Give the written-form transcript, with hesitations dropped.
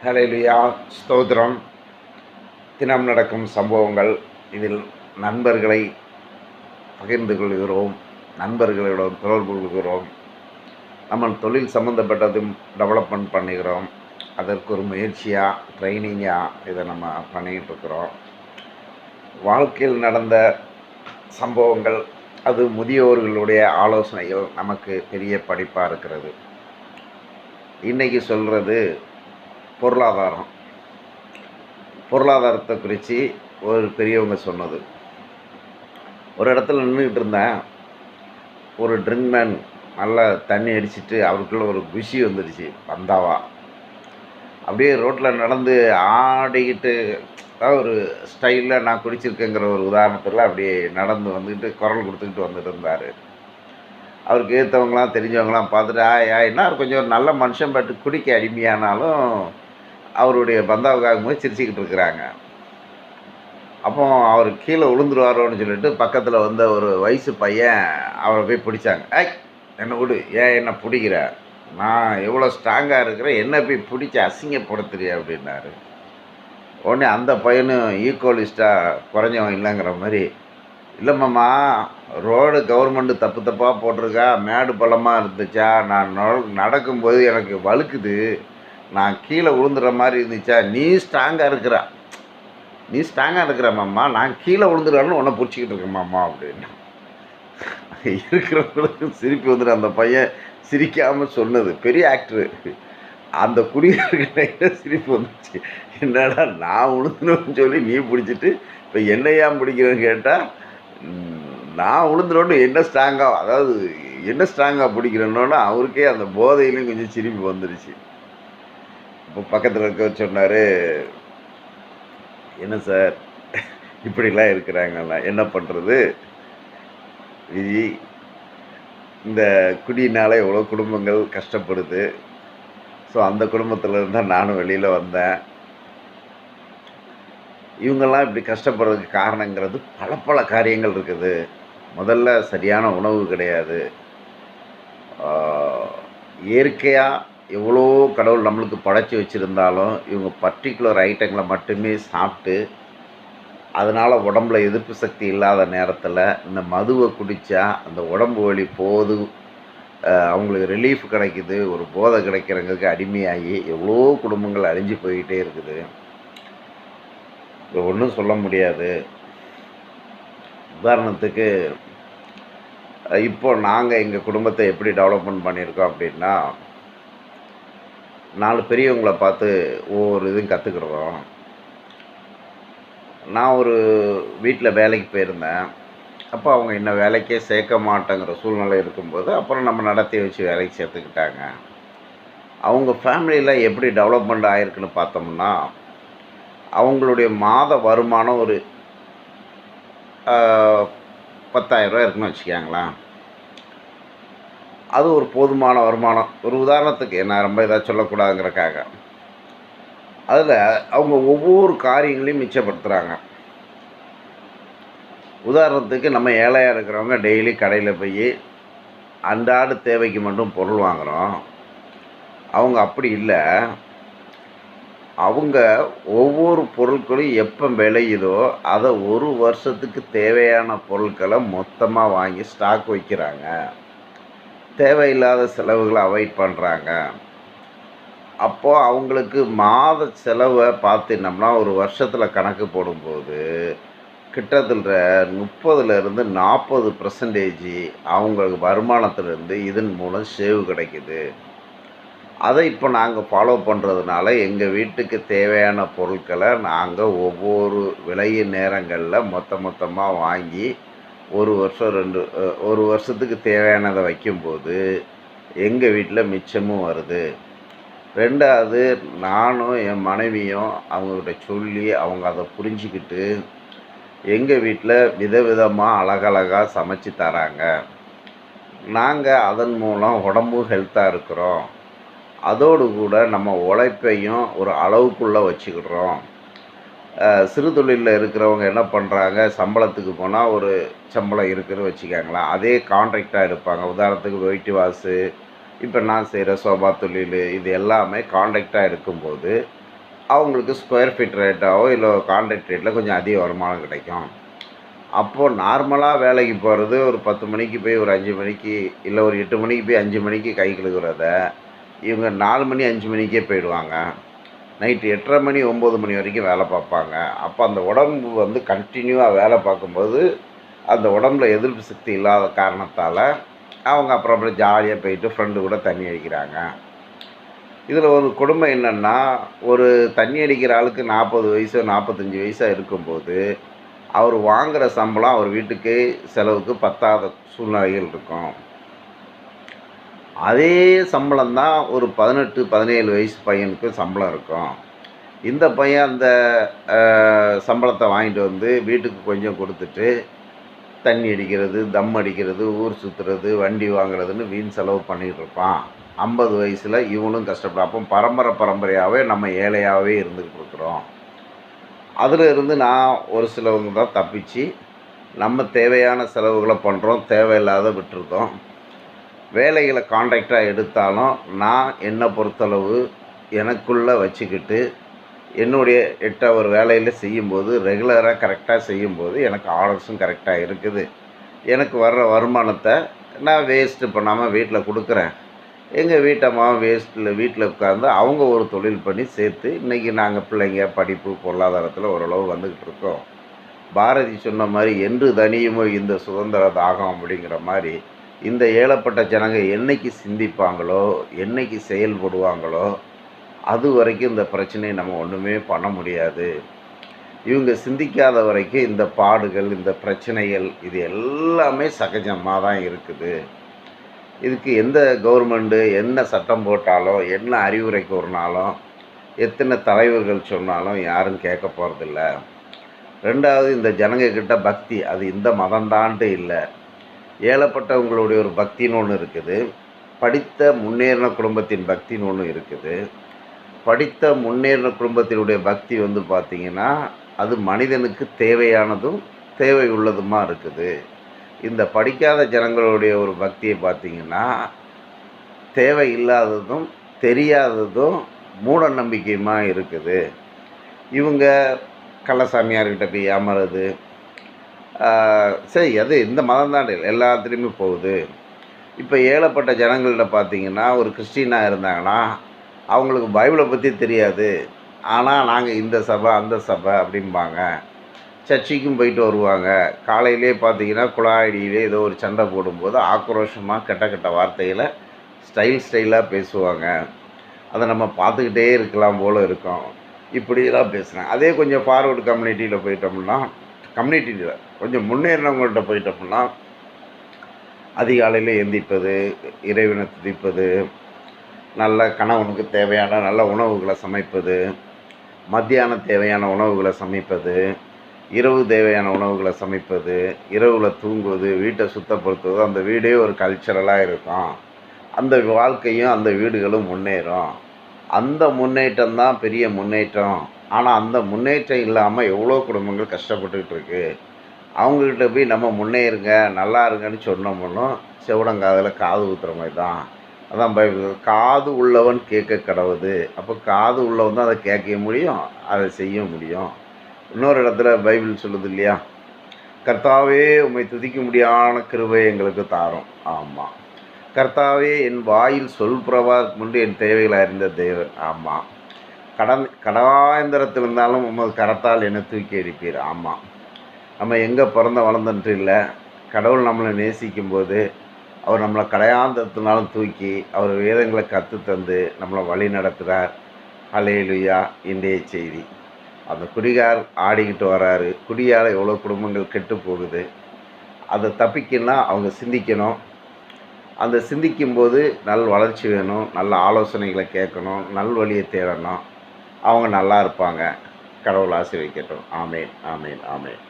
ஹல்லேலூயா ஸ்தோத்திரம். தினம் நடக்கும் சம்பவங்கள். இதில் நண்பர்களை பகிர்ந்து கொள்கிறோம், நண்பர்களிடம் தொடர்பு கொள்கிறோம். நம்ம தொழில் சம்மந்தப்பட்டதும் டெவலப்மெண்ட் பண்ணுகிறோம். அதற்கு ஒரு முயற்சியாக ட்ரைனிங்காக இதை நம்ம பண்ணிகிட்ருக்குறோம். வாழ்க்கையில் நடந்த சம்பவங்கள், அது முதியோர்களுடைய ஆலோசனைகள் நமக்கு பெரிய படிப்பாக இருக்கிறது. இன்றைக்கி சொல்கிறது பொருளாதாரம். பொருளாதாரத்தை குறித்து ஒரு பெரியவங்க சொன்னது. ஒரு இடத்துல நின்றுக்கிட்டு இருந்தேன். ஒரு ட்ரிங்க்மேன் நல்லா தண்ணி அடிச்சுட்டு அவருக்குள்ள ஒரு குஷி வந்துடுச்சு வந்தாவா. அப்படியே ரோட்டில் நடந்து ஆடிக்கிட்டு, அதாவது ஒரு ஸ்டைலில் நான் குடிச்சிருக்கேங்கிற ஒரு உதாரணத்தில் அப்படியே நடந்து வந்துக்கிட்டு குரல் கொடுத்துக்கிட்டு வந்துட்டு இருந்தார். அவருக்கு ஏற்றவங்களாம் தெரிஞ்சவங்களாம் பார்த்துட்டு என்ன கொஞ்சம் ஒரு நல்ல மனுஷன் பட்டு குடிக்க அடிமையானாலும் அவருடைய பந்தாவுக்காக சிரிச்சுக்கிட்டு இருக்கிறாங்க. அப்போ அவர் கீழே விழுந்துருவாரோன்னு சொல்லிட்டு பக்கத்தில் வந்த ஒரு வயசு பையன் அவரை போய் பிடிச்சாங்க. என்னை விடு, என்ன பிடிக்கிற, நான் எவ்வளோ ஸ்ட்ராங்காக இருக்கிறேன், என்ன போய் பிடிச்சி அசிங்கப்படுத்துறிய அப்படின்னாரு. உடனே அந்த பையனும் ஈக்குவலிஸ்டாக குறைஞ்சவன் இல்லைங்கிற மாதிரி, இல்லைம்மாம்மா, ரோடு கவர்மெண்ட்டு தப்பு தப்பாக போட்டிருக்கா, மேடு பள்ளமாக இருந்துச்சா, நான் நடக்கும்போது எனக்கு வழுக்குது, நான் கீழே விழுந்துடுற மாதிரி இருந்துச்சா, நீ ஸ்ட்ராங்காக இருக்கிற மாமா, நான் கீழே விழுந்துடுறான்னு உன்னை பிடிச்சிக்கிட்டு இருக்கேன் மாமா அப்படின்னு. இருக்கிறவங்களுக்கு சிரிப்பு வந்துடு. அந்த பையன் சிரிக்காமல் சொன்னது பெரிய ஆக்டரு. அந்த குடியிருக்கிட்ட சிரிப்பு வந்துச்சு. என்னடா நான் விழுந்துணுன்னு சொல்லி நீ பிடிச்சிட்டு இப்போ என்னையா பிடிக்கிறேன்னு கேட்டால், நான் விழுந்துடணும் என்ன ஸ்ட்ராங்காக, அதாவது என்ன ஸ்ட்ராங்காக பிடிக்கிறேன்னோன்னா அவருக்கே அந்த போதையிலையும் கொஞ்சம் சிரிப்பு வந்துடுச்சு. இப்போ பக்கத்தில் இருக்க சொன்னார், என்ன சார் இப்படிலாம் இருக்கிறாங்கண்ணா, என்ன பண்ணுறது விஜி, இந்த குடியினால் எவ்வளோ குடும்பங்கள் கஷ்டப்படுது. ஸோ அந்த குடும்பத்தில் இருந்தால் நானும் வெளியில் வந்தேன். இவங்கெல்லாம் இப்படி கஷ்டப்படுறதுக்கு காரணங்கிறது பல காரியங்கள் இருக்குது. முதல்ல சரியான உணவு கிடையாது. இயற்கையாக எவ்வளோ கடவுள் நம்மளுக்கு படைச்சி வச்சுருந்தாலும் இவங்க பர்டிகுலர் ஐட்டங்களை மட்டுமே சாப்பிட்டு, அதனால் உடம்புல எதிர்ப்பு சக்தி இல்லாத நேரத்தில் இந்த மதுவை குடித்தா அந்த உடம்பு வலி போது, அவங்களுக்கு ரிலீஃப் கிடைக்குது, ஒரு போதை கிடைக்கிறவங்களுக்கு அடிமையாகி எவ்வளோ குடும்பங்கள் அழிஞ்சு போய்கிட்டே இருக்குது. இப்போ ஒன்றும் சொல்ல முடியாது. உதாரணத்துக்கு இப்போ நாங்கள் எங்கள் குடும்பத்தை எப்படி டெவலப்மெண்ட் பண்ணியிருக்கோம் அப்படின்னா, 4 பெரியவங்களை பார்த்து ஒவ்வொரு இதுவும் கற்றுக்கிடுறோம். நான் ஒரு வீட்டில் வேலைக்கு போயிருந்தேன். அப்போ அவங்க இன்னும் வேலைக்கே சேர்க்க மாட்டேங்கிற சூழ்நிலை இருக்கும்போது அப்புறம் நம்ம நடத்தி வச்சு வேலைக்கு சேர்த்துக்கிட்டாங்க. அவங்க ஃபேமிலியில் எப்படி டெவலப்மெண்ட் ஆகிருக்குன்னு பார்த்தோம்னா, அவங்களுடைய மாத வருமானம் ஒரு 10,000 ரூபா இருக்குன்னு வச்சுக்கோங்களேன். அது ஒரு போதுமான வருமானம். ஒரு உதாரணத்துக்கு, நான் ரொம்ப ஏதாவது சொல்லக்கூடாதுங்கிறக்காக, அதில் அவங்க ஒவ்வொரு காரியங்களையும் மிச்சப்படுத்துகிறாங்க. உதாரணத்துக்கு நம்ம ஏழையாக இருக்கிறவங்க டெய்லி கடையில் போய் அன்றாட தேவைக்கு மட்டும் பொருள் வாங்குகிறோம். அவங்க அப்படி இல்லை. அவங்க ஒவ்வொரு பொருட்களும் எப்போ விளையுதோ அதை ஒரு வருஷத்துக்கு தேவையான பொருட்களை மொத்தமாக வாங்கி ஸ்டாக் வைக்கிறாங்க. தேவையில்லாத செலவுகளை அவாய்ட் பண்ணுறாங்க. அப்போது அவங்களுக்கு மாத செலவை பார்த்தினோம்னா ஒரு வருஷத்தில் கணக்கு போடும்போது கிட்டத்தட்ட 30லேருந்து 40% அவங்களுக்கு வருமானத்திலேருந்து இதன் மூலம் சேவ் கிடைக்குது. அதை இப்போ நாங்கள் ஃபாலோ பண்ணுறதுனால எங்கள் வீட்டுக்கு தேவையான பொருட்களை நாங்கள் ஒவ்வொரு விலைய நேரங்களில் மொத்தமாக வாங்கி ஒரு வருஷத்துக்கு தேவையானதை வைக்கும்போது எங்கள் வீட்டில் மிச்சமும் வருது. 2வது, நானும் என் மனைவியும் அவங்கக்கிட்ட சொல்லி அவங்க அதை புரிஞ்சிக்கிட்டு எங்கள் வீட்டில் விதவிதமாக அழகழகாக சமைச்சு தராங்க. நாங்கள் அதன் மூலம் உடம்பும் ஹெல்த்தாக இருக்கிறோம். அதோடு கூட நம்ம உழைப்பையும் ஒரு அளவுக்குள்ளே வச்சுக்கிடுறோம். சிறு தொழிலில் இருக்கிறவங்க என்ன பண்ணுறாங்க, சம்பளத்துக்கு போனால் ஒரு சம்பளம் இருக்குதுன்னு வச்சுக்காங்களேன், அதே கான்ட்ராக்டாக எடுப்பாங்க. உதாரணத்துக்கு ஒயிட் வாஷு, இப்போ நான் செய்கிற சோபா தொழில், இது எல்லாமே கான்ட்ராக்டாக எடுக்கும்போது அவங்களுக்கு ஸ்கொயர் ஃபீட் ரேட்டாவோ இல்லை கான்ட்ராக்ட் ரேட்டில் கொஞ்சம் அதிக வருமானம் கிடைக்கும். அப்போது நார்மலாக வேலைக்கு போகிறது ஒரு 10 மணிக்கு போய் ஒரு 5 மணிக்கு, இல்லை ஒரு 8 மணிக்கு போய் 5 மணிக்கு கை கழுவுறத இவங்க 4 மணி 5 மணிக்கே போயிடுவாங்க. நைட்டு 8:30 மணி 9 மணி வரைக்கும் வேலை பார்ப்பாங்க. அப்போ அந்த உடம்பு வந்து கண்டினியூவாக வேலை பார்க்கும்போது அந்த உடம்புல எதிர்ப்பு சக்தி இல்லாத காரணத்தால் அவங்க அப்புறம் ஜாலியாக போயிட்டு ஃப்ரெண்டு கூட தண்ணி அடிக்கிறாங்க. இதில் ஒரு கொடுமை என்னென்னா, ஒரு தண்ணி அடிக்கிற ஆளுக்கு 40 வயசோ 45 வயசோ இருக்கும்போது அவர் வாங்குகிற சம்பளம் அவர் வீட்டுக்கு செலவுக்கு பத்தாத சூழ்நிலைகள் இருக்கும். அதே சம்பளம் தான் ஒரு 18 17 வயசு பையனுக்கு சம்பளம் இருக்கும். இந்த பையன் அந்த சம்பளத்தை வாங்கிட்டு வந்து வீட்டுக்கு கொஞ்சம் கொடுத்துட்டு தண்ணி அடிக்கிறது, தம் அடிக்கிறது, ஊர் சுற்றுறது, வண்டி வாங்குறதுன்னு வீண் செலவு பண்ணிகிட்டு இருப்பான். 50 வயசில் இவனும் கஷ்டப்படும். அப்போ பரம்பரையாகவே நம்ம ஏழையாகவே இருந்துக்கிட்டு இருக்கிறோம். அதில் இருந்து நான் ஒரு சிலவங்க தான் தப்பிச்சு நம்ம தேவையான செலவுகளை பண்ணுறோம், தேவையில்லாத விட்டுருக்கோம். வேலைகளை கான்ட்ராக்டாக எடுத்தாலும் நான் என்னை பொறுத்தளவு எனக்குள்ளே வச்சுக்கிட்டு என்னுடைய 8 ஹவர் வேலையில் செய்யும்போது ரெகுலராக கரெக்டாக செய்யும்போது எனக்கு ஆர்டர்ஸும் கரெக்டாக இருக்குது. எனக்கு வர்ற வருமானத்தை நான் வேஸ்ட்டு பண்ணாமல் வீட்டில் கொடுக்குறேன். எங்கள் வீட்டம்மா வீட்டில் உட்காந்து அவங்க ஒரு தொழில் பண்ணி சேர்த்து இன்றைக்கி நாங்கள் பிள்ளைங்க படிப்பு பொருளாதாரத்தில் ஓரளவு வந்துக்கிட்டு இருக்கோம். பாரதி சொன்ன மாதிரி என்று தனியுமோ இந்த சுதந்திர தாகம் அப்படிங்கிற மாதிரி இந்த ஏழப்பட்ட ஜனங்க என்னைக்கு சிந்திப்பாங்களோ, என்னைக்கு செயல்படுவாங்களோ, அது வரைக்கும் இந்த பிரச்சனையை நம்ம ஒன்றுமே பண்ண முடியாது. இவங்க சிந்திக்காத வரைக்கும் இந்த பாடுகள், இந்த பிரச்சனைகள் இது எல்லாமே சகஜமாக தான் இருக்குது. இதுக்கு எந்த கவர்மெண்ட்டு என்ன சட்டம் போட்டாலும், என்ன அறிவுரை கூறினாலும், எத்தனை தலைவர்கள் சொன்னாலும் யாரும் கேட்க போகிறதில்ல. 2வது இந்த ஜனங்கக்கிட்ட பக்தி, அது இந்த மதம்தான்ட்டு இல்லை. ஏழப்பட்டவங்களுடைய ஒரு பக்தின்னு ஒன்று இருக்குது. படித்த முன்னேறின குடும்பத்தின் பக்தின்னு ஒன்று இருக்குது. படித்த முன்னேறின குடும்பத்தினுடைய பக்தி வந்து பார்த்திங்கன்னா, அது மனிதனுக்கு தேவையானதும் தேவை உள்ளதுமா இருக்குது. இந்த படிக்காத ஜனங்களுடைய ஒரு பக்தியை பார்த்திங்கன்னா, தேவை இல்லாததும் தெரியாததும் மூட நம்பிக்கையுமா இருக்குது. இவங்க கள்ளசாமியார்கிட்ட போய் ஏமாறுறது, சரி அது இந்த மதம் தான் எல்லாத்துலேயுமே போகுது. இப்போ ஏழப்பட்ட ஜனங்கள்கிட்ட பார்த்திங்கன்னா, ஒரு கிறிஸ்டினாக இருந்தாங்கன்னா அவங்களுக்கு பைபிளை பற்றி தெரியாது. ஆனால் நாங்கள் இந்த சபை அந்த சபை அப்படிம்பாங்க. சர்ச்சுக்கும் போயிட்டு வருவாங்க. காலையிலே பார்த்திங்கன்னா குழாயடியிலே ஏதோ ஒரு சண்டை போடும்போது ஆக்ரோஷமாக கெட்ட வார்த்தைகளை ஸ்டைலாக பேசுவாங்க. அதை நம்ம பார்த்துக்கிட்டே இருக்கலாம் போல் இருக்கும். இப்படிலாம் பேசுகிறேன். அதே கொஞ்சம் ஃபார்வர்டு கம்யூனிட்டியில் போயிட்டோம்னா, கம்யூனிட்டியில் கொஞ்சம் முன்னேறினவங்கள்ட்ட போயிட்டோம்னா, அதிகாலையில் எந்திப்பது, இறைவனை துதிப்பது, நல்ல கணவனுக்கு தேவையான நல்ல உணவுகளை சமைப்பது, மத்தியானம் தேவையான உணவுகளை சமைப்பது, இரவு தேவையான உணவுகளை சமைப்பது, இரவில் தூங்குவது, வீட்டை சுத்தப்படுத்துவது, அந்த வீடே ஒரு கல்ச்சரலாக இருக்கும். அந்த வாழ்க்கையும் அந்த வீடுகளும் முன்னேறும். அந்த முன்னேற்றம் தான் பெரிய முன்னேற்றம். ஆனால் அந்த முன்னேற்றம் இல்லாமல் எவ்வளோ குடும்பங்கள் கஷ்டப்பட்டுக்கிட்டு இருக்குது. அவங்கக்கிட்ட போய் நம்ம முன்னேறுங்க நல்லா இருங்கன்னு சொன்னோம்னா செவிடங்காதில் காது ஊற்றுற மாதிரி தான். அதான் பைபிள், காது உள்ளவன் கேட்க கடவுது. அப்போ காது உள்ளவன் தான் அதை கேட்க முடியும், அதை செய்ய முடியும். இன்னொரு இடத்துல பைபிள் சொல்லுது இல்லையா, கர்த்தாவே உம்மை துதிக்க முடியாத கிருபை எங்களுக்கு தாரும். ஆமாம், கர்த்தாவே என் வாயில் சொல் பிரவாக்கு முன்பு என் தேவைகளை அறிந்த தேவன். ஆமாம், கடவாயந்திரத்தில் இருந்தாலும் உமது கரத்தால் என்னை தூக்கி அடிப்பீர். ஆமாம், நம்ம எங்கே பிறந்த வளர்ந்துட்டு இல்லை, கடவுள் நம்மளை நேசிக்கும்போது அவர் நம்மளை கடையாந்தத்தினாலும் தூக்கி அவர் வேதங்களை கற்றுத்தந்து நம்மளை வழி நடத்துகிறார். அல்லேலூயா. இன்றைய செய்தி, அந்த குடிகார் ஆடிக்கிட்டு வராரு. குடியால் எவ்வளோ குடும்பங்கள் கெட்டு போகுது. அதை தப்பிக்கணும்னா அவங்க சிந்திக்கணும். அந்த சிந்திக்கும்போது நல் வளர்ச்சி வேணும், நல்ல ஆலோசனைகளை கேட்கணும், நல்வழியை தேடணும். அவங்க நல்லா இருப்பாங்க. கடவுள் ஆசீர்வதிக்கட்டும். ஆமேன், ஆமேன், ஆமேன்.